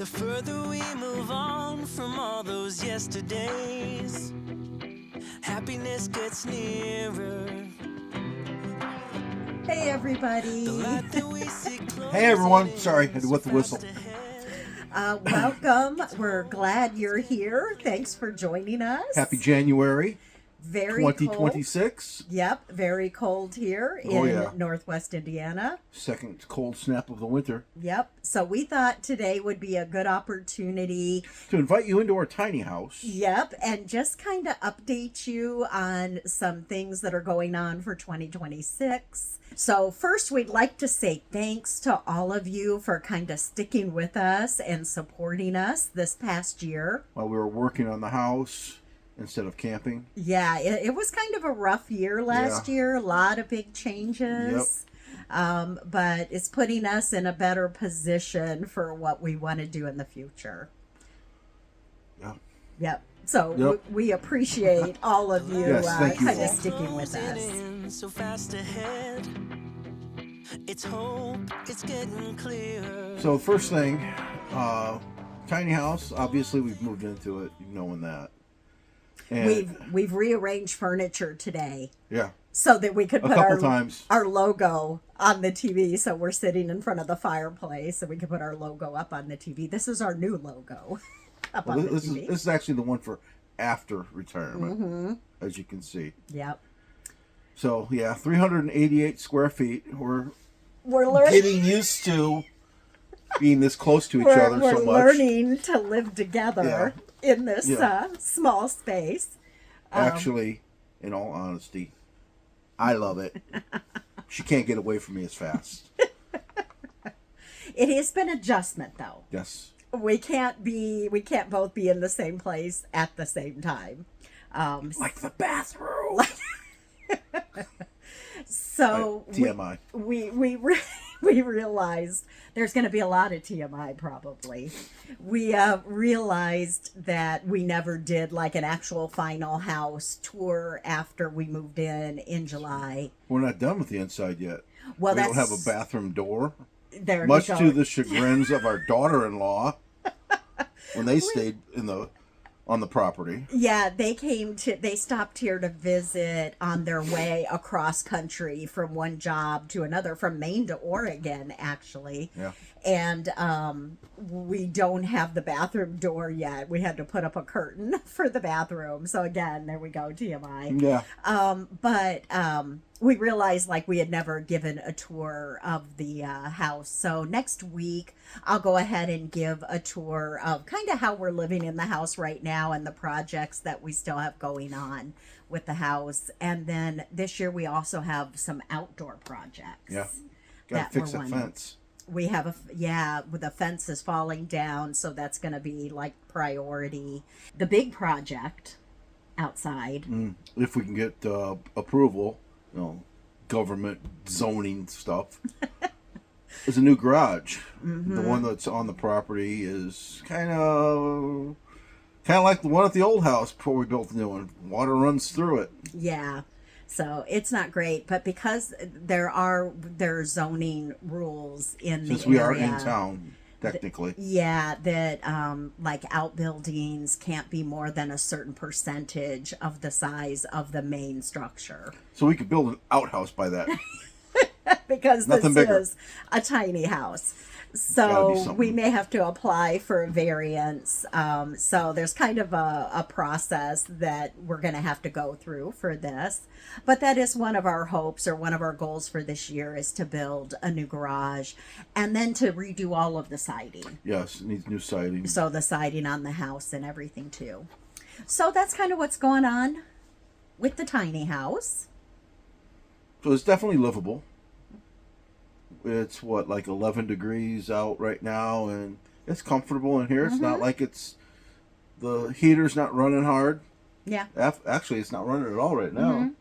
The further we move on from all those yesterdays, happiness gets nearer. Hey everybody. The light that we see closing Hey everyone, in sorry, had to so wet the whistle. fast ahead. Welcome. We're glad you're here. Thanks for joining us. Happy January Very cold. 2026. Yep, very cold here Oh, in yeah. Northwest Indiana. Second cold snap of the winter. Yep. So we thought today would be a good opportunity. To invite you into our tiny house. Yep, and just kind of update you on some things that are going on for 2026. So first, we'd like to say thanks to all of you for kind of sticking with us and supporting us this past year. While we were working on the house instead of camping. Yeah, it was kind of a rough year last year. A lot of big changes. But it's putting us in a better position for what we want to do in the future. Yeah. Yep. So Yep. we appreciate all of you Yes, thank you kind of all. sticking with us. In so fast ahead. It's hope, it's getting clearer. So first thing, tiny house. Obviously we've moved into it, knowing that. And We've rearranged furniture today yeah, so that we could a put couple times. our logo on the TV. So we're sitting in front of the fireplace, so we can put our logo up on the TV. This is our new logo up Well, on the this TV. is actually the one for after retirement, as you can see. Yep. So yeah, 388 square feet. We're We're learning. getting used to being this close to each other We're so much. learning to live together in this Yeah. small space. Actually, in all honesty, I love it. She can't get away from me as fast. It has been adjustment though. Yes. We can't both be in the same place at the same time. Like the bathroom. So TMI. we we realized there's going to be a lot of TMI probably. We realized that we never did like an actual final house tour after we moved in July. We're not done with the inside yet. Well, We don't have that's a bathroom door. there. Much you go. to the chagrins of our daughter-in-law when they stayed on the property. Yeah, they stopped here to visit on their way across country from one job to another, from Maine to Oregon, actually. Yeah. And we don't have the bathroom door yet. We had to put up a curtain for the bathroom. So again, there we go, TMI. Yeah. But we realized like we had never given a tour of the house. So next week, I'll go ahead and give a tour of kind of how we're living in the house right now and the projects that we still have going on with the house. And then this year we also have some outdoor projects. Yeah. that Got to fix we're that wanting. fence. We have the fence is falling down, so that's going to be like priority. The big project outside. If we can get approval, government zoning stuff. Is a new garage. The one that's on the property is kind of like the one at the old house before we built the new one. Water runs through it. Yeah. So it's not great, but because there are zoning rules in Since the we area. are in town, technically. Yeah, that like outbuildings can't be more than a certain percentage of the size of the main structure. So we could build an outhouse by that. Because Nothing this bigger. is a tiny house. Gotta be So something. we may have to apply for a variance. So there's kind of a process that we're going to have to go through for this. But that is one of our hopes, or one of our goals for this year, is to build a new garage and then to redo all of the siding. Yes, it needs new siding. So the siding on the house and everything too. So that's kind of what's going on with the tiny house. So it's definitely livable. It's like 11 degrees out right now, and it's comfortable in here. It's not like the heater's not running hard. Yeah. Actually, it's not running at all right now.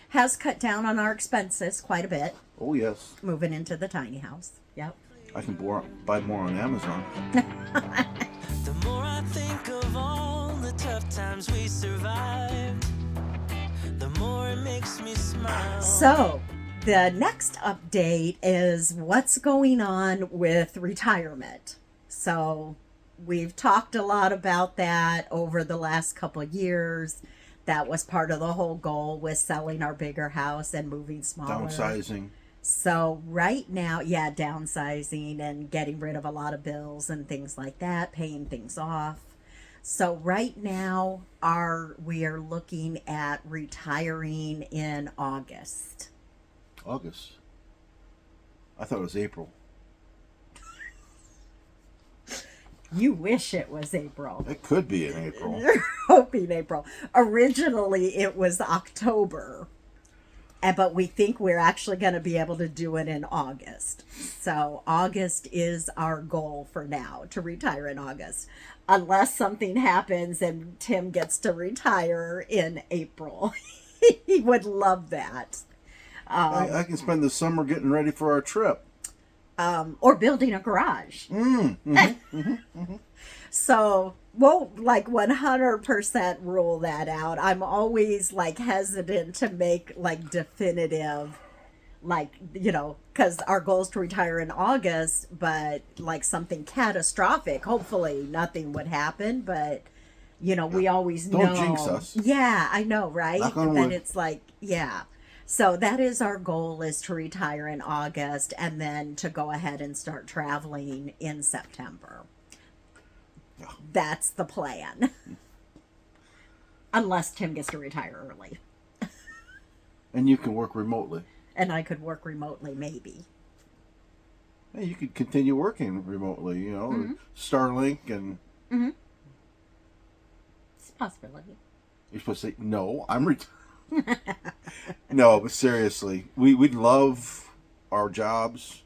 Has cut down on our expenses quite a bit Oh yes, moving into the tiny house. Yep. I can buy more on Amazon. The more I think of all the tough times we survived, the more it makes me smile. So the next update is what's going on with retirement. So we've talked a lot about that over the last couple of years. That was part of the whole goal, with selling our bigger house and moving smaller. Downsizing. So right now, yeah, downsizing and getting rid of a lot of bills and things like that, paying things off. So right now, we are looking at retiring in August. August. I thought it was April. You wish it was April. It could be in April. You're hoping April. Originally, it was October. But we think we're actually going to be able to do it in August. So August is our goal for now, to retire in August. Unless something happens and Tim gets to retire in April. He would love that. I can spend the summer getting ready for our trip. Or building a garage. So won't like 100% rule that out. I'm always like hesitant to make like definitive, like, you know, because our goal is to retire in August, but like something catastrophic, hopefully nothing would happen, but you know, we always Don't know. jinx us. Yeah, I know, right? Knock on Then wood. it's like, yeah. So that is our goal, is to retire in August and then to go ahead and start traveling in September. Yeah. That's the plan. Unless Tim gets to retire early. And you can work remotely. And I could work remotely, maybe. Hey, you could continue working remotely, you know, Starlink, and It's a possibility. you're supposed to say, no, I'm retired. No, but seriously, we love our jobs,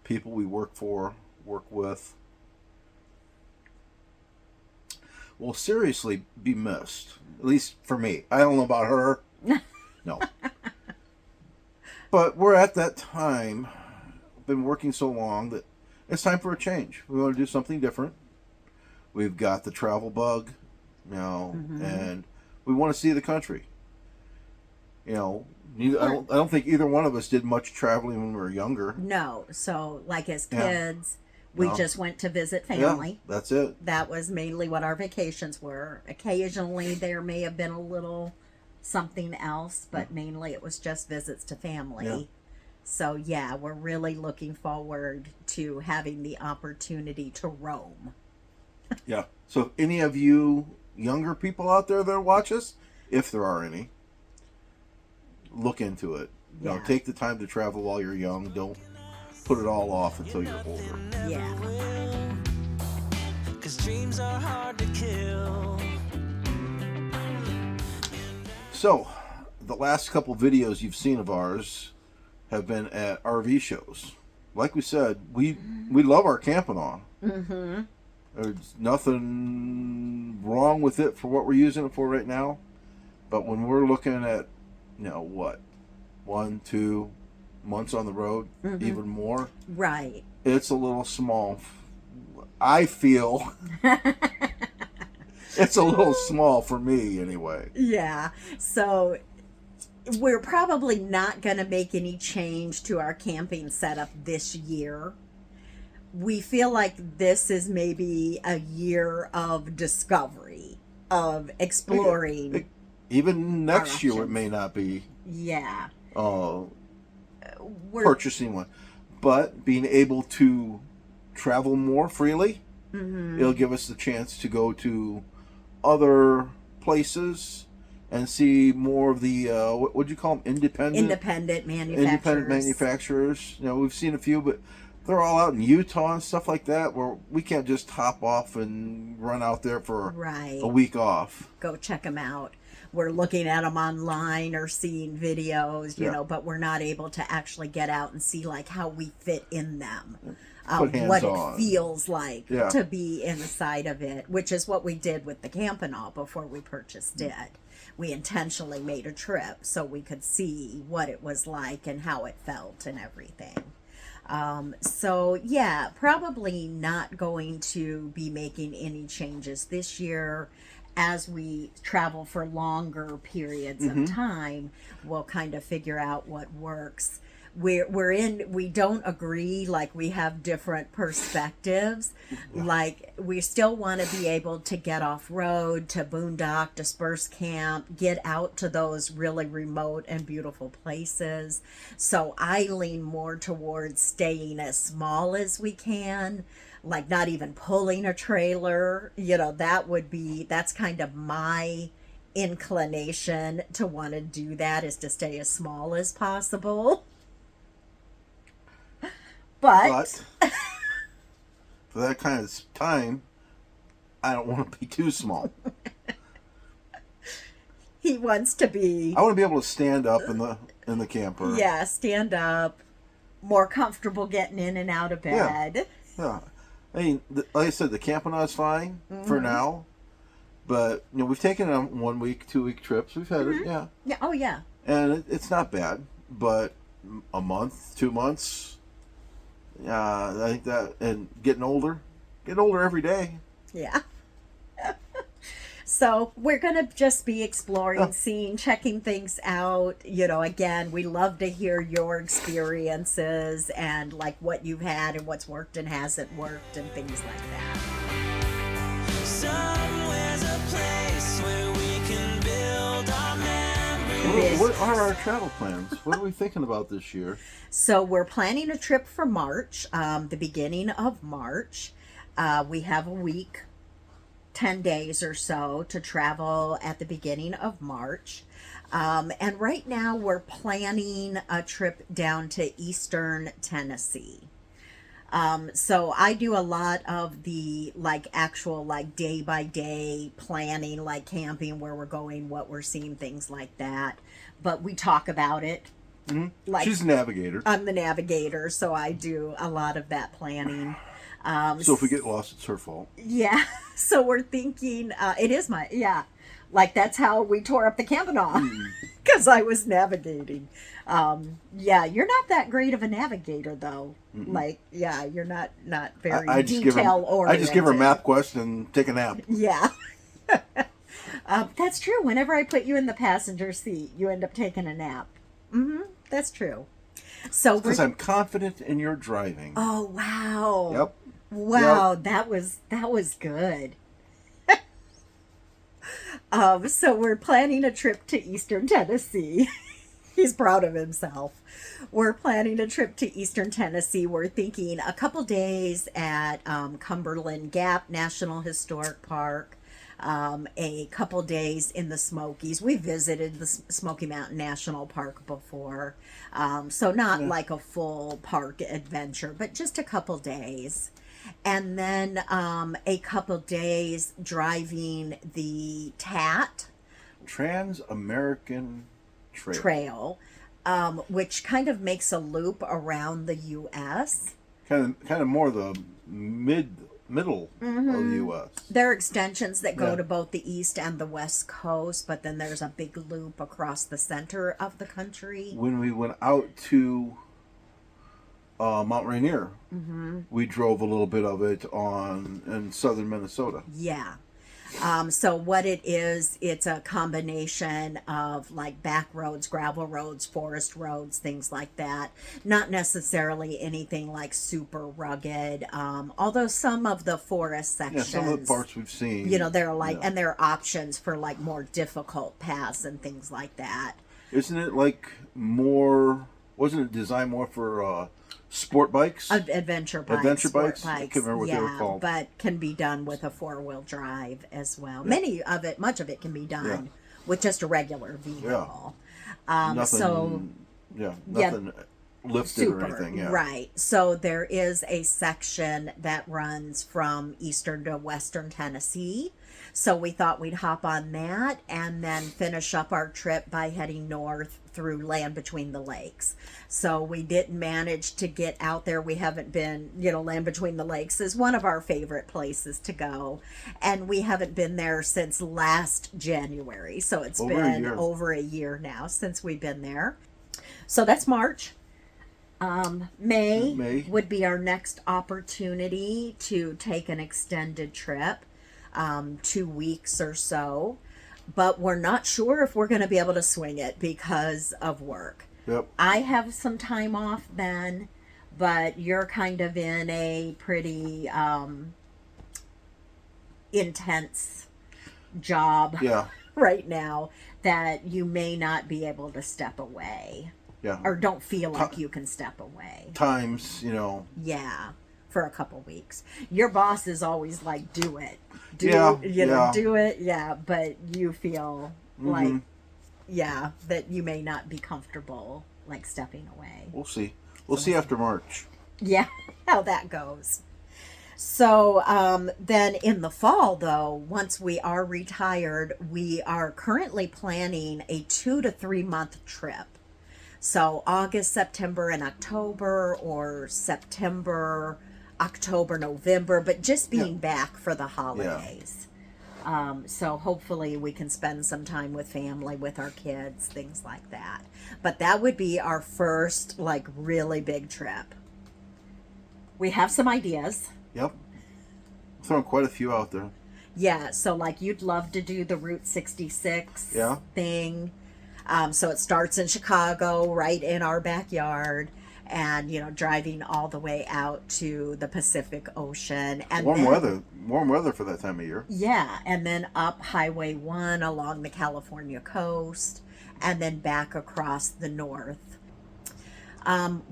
people we work for, work with. Will seriously be missed. At least for me. I don't know about her. No. But we're at that time, been working so long, that it's time for a change. We want to do something different. We've got the travel bug, you know, and we want to see the country. You know, I don't think either one of us did much traveling when we were younger. No. So, like as Yeah. kids, we No. just went to visit Yeah, family. that's it. That was mainly what our vacations were. Occasionally, there may have been a little something else, but mainly it was just visits to family. Yeah. So, yeah, we're really looking forward to having the opportunity to roam. Yeah. So if any of you younger people out there that watch us, if there are any, look into it. You know, Yeah. take the time to travel while you're young. Don't put it all off until you're older. Yeah. will. 'Cause dreams are hard to kill. So, the last couple videos you've seen of ours have been at RV shows. Like we said, we love our camping on. Mm-hmm. There's nothing wrong with it for what we're using it for right now. But when we're looking at, you know, what, 1-2 months on the road, even more, Right. it's a little small. I feel it's a little small for me anyway. Yeah. So we're probably not going to make any change to our camping setup this year. We feel like this is maybe a year of discovery, of exploring. Even next year, it options. may not be Yeah. We're purchasing one, but being able to travel more freely, it'll give us the chance to go to other places and see more of the what would you call them, independent manufacturers. You know, we've seen a few, but they're all out in Utah and stuff like that, where we can't just hop off and run out there for Right. a week off. Go check them out. We're looking at them online or seeing videos, you Yeah. know, but we're not able to actually get out and see like how we fit in them. Put hands What on. it feels like Yeah. to be inside of it, which is what we did with the Campanile before we purchased it. We intentionally made a trip so we could see what it was like and how it felt and everything. So yeah, probably not going to be making any changes this year. As we travel for longer periods of time, we'll kind of figure out what works. we don't agree, like we have different perspectives. Like we still want to be able to get off road, to boondock, disperse camp, get out to those really remote and beautiful places. So I lean more towards staying as small as we can, like not even pulling a trailer. That's kind of my inclination to want to do that, is to stay as small as possible. But for that kind of time, I don't want to be too small. he wants to be, I want to be able to stand up in the camper. yeah, stand up, more comfortable getting in and out of bed. Yeah. I mean, like I said, the Campanaught's fine for now. But, we've taken 1 week, 2 week trips. We've had it, yeah. Yeah. Oh yeah. And it's not bad. But a month, 2 months, I think that, and getting older every day. Yeah. So we're going to just be exploring, seeing, checking things out. Again, we love to hear your experiences and like what you've had and what's worked and hasn't worked and things like that. Somewhere's a place where we can build our memories. What are our travel plans? What are we thinking about this year? So we're planning a trip for March, the beginning of March. We have a week, 10 days or so to travel at the beginning of March. And right now we're planning a trip down to Eastern Tennessee. So I do a lot of the actual day by day planning, like camping, where we're going, what we're seeing, things like that. But we talk about it. Mm-hmm. She's a navigator. I'm the navigator, so I do a lot of that planning. So if we get lost, it's her fault. Yeah. So we're thinking, it is that's how we tore up the Campanaugh, because I was navigating. Yeah, you're not that great of a navigator, though. Mm-mm. You're not very I detail oriented. I just give her MapQuest and take a nap. Yeah. That's true. Whenever I put you in the passenger seat, you end up taking a nap. That's true. So because I'm confident in your driving. Oh, wow. Yep. Wow, Yep. that was good. So we're planning a trip to Eastern Tennessee. He's proud of himself. We're planning a trip to Eastern Tennessee. We're thinking a couple days at Cumberland Gap National Historic Park, a couple days in the Smokies. We visited the Smoky Mountain National Park before, so not like a full park adventure, but just a couple days. And then a couple days driving the TAT Trans-American Trail, which kind of makes a loop around the U.S. Kind of more the middle of the U.S. There are extensions that go Yeah. to both the east and the west coast, but then there's a big loop across the center of the country. When we went out to Mount Rainier, we drove a little bit of it in southern Minnesota. Yeah. So what it is, it's a combination of back roads, gravel roads, forest roads, things like that. Not necessarily anything super rugged. Although some of the forest sections, Yeah, some of the parts we've seen. there are and there are options for more difficult paths and things like that. Isn't it wasn't it designed more for sport bikes? Adventure bikes. Adventure sport bikes? I can't remember what they were called. But can be done with a 4-wheel drive as well. Yeah. Much of it can be done with just a regular vehicle. Nothing lifted or anything. Yeah. Right. So there is a section that runs from eastern to western Tennessee. So we thought we'd hop on that and then finish up our trip by heading north through Land Between the Lakes. So we didn't manage to get out there. We haven't been, Land Between the Lakes is one of our favorite places to go. And we haven't been there since last January. So it's been over a year now since we've been there. So that's March. May would be our next opportunity to take an extended trip. 2 weeks or so, but we're not sure if we're going to be able to swing it because of work. Yep. I have some time off then, but you're kind of in a pretty intense job Yeah. right now that you may not be able to step away Yeah. or don't feel like you can step away. Times, you know. Yeah, for a couple weeks. Your boss is always like, do it. Yeah, Do it. Yeah, but you feel like, Mm-hmm. yeah, that you may not be comfortable like stepping away. We'll see. We'll see after March. Yeah, how that goes. So then in the fall, though, once we are retired, we are currently planning a 2 to 3 month trip. So August, September, and October, or September, October, November, but just being back for the holidays. So hopefully we can spend some time with family, with our kids, things like that. But that would be our first, like, really big trip. We have some ideas. Yep. Throwing quite a few out there. Yeah, so like you'd love to do the Route 66 thing. So it starts in Chicago, right in our backyard, and driving all the way out to the Pacific Ocean. And warm weather for that time of year. Yeah, and then up Highway 1 along the California coast, and then back across the north.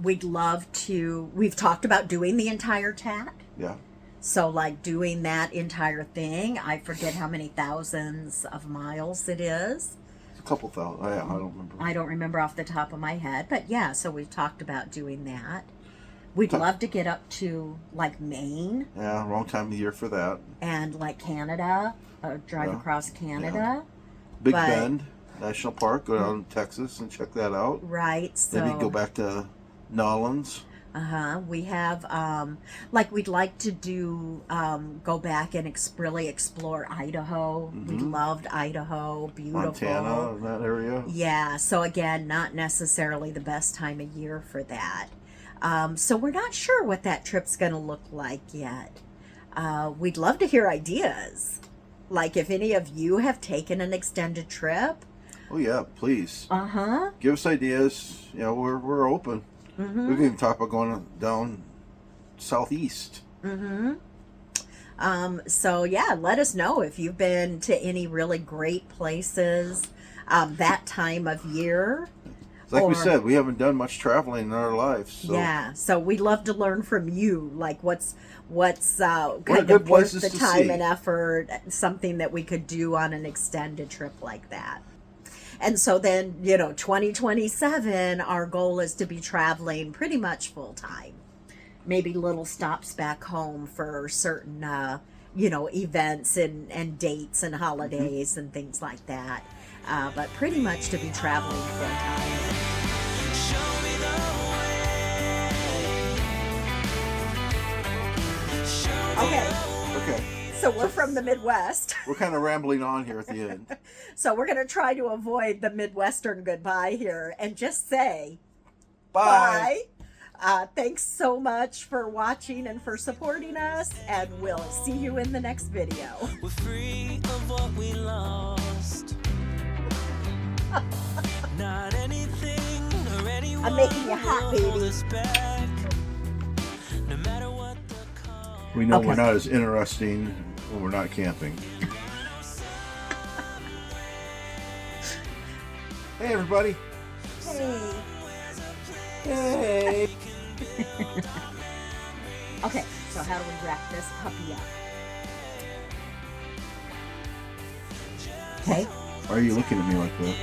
We'd love to. We've talked about doing the entire TAT. Yeah. So, like, doing that entire thing, I forget how many thousands of miles it is. A couple thousand. Yeah, I don't remember. I don't remember off the top of my head. But, yeah, so we've talked about doing that. We'd love to get up to, like, Maine. Yeah, wrong time of year for that. And, like, Canada. Drive across Canada. Big Bend National Park. Go down to Texas and check that out. Right. So Maybe go back to Nolans. We have, we'd like to do, go back and really explore Idaho. We loved Idaho. Beautiful. Montana, in that area. Yeah. So again, not necessarily the best time of year for that. So we're not sure what that trip's going to look like yet. We'd love to hear ideas. Like if any of you have taken an extended trip. Oh yeah, please. Uh-huh. Give us ideas. We're open. We can even talk about going down southeast. So yeah, let us know if you've been to any really great places that time of year. Like we said, we haven't done much traveling in our lives. So. Yeah, so we'd love to learn from you, like what's kind good of worth places the to time see. and effort, something that we could do on an extended trip like that. And so then, 2027, our goal is to be traveling pretty much full time. Maybe little stops back home for certain, events and dates and holidays and things like that. But pretty much to be traveling full time. Show me the way. Show me Okay, Okay. so we're from the Midwest. We're kind of rambling on here at the end. So we're going to try to avoid the Midwestern goodbye here and just say Bye. bye. Thanks so much for watching and for supporting us, and we'll see you in the next video. We're free of what we lost. Not anything or anyone I'm making you hot, will hold baby. us back. No matter what the cost. We know Okay. we're not as interesting when we're not camping. Hey, everybody. Hey. Hey. Okay, so how do we wrap this puppy up? Okay. Why are you looking at me like that?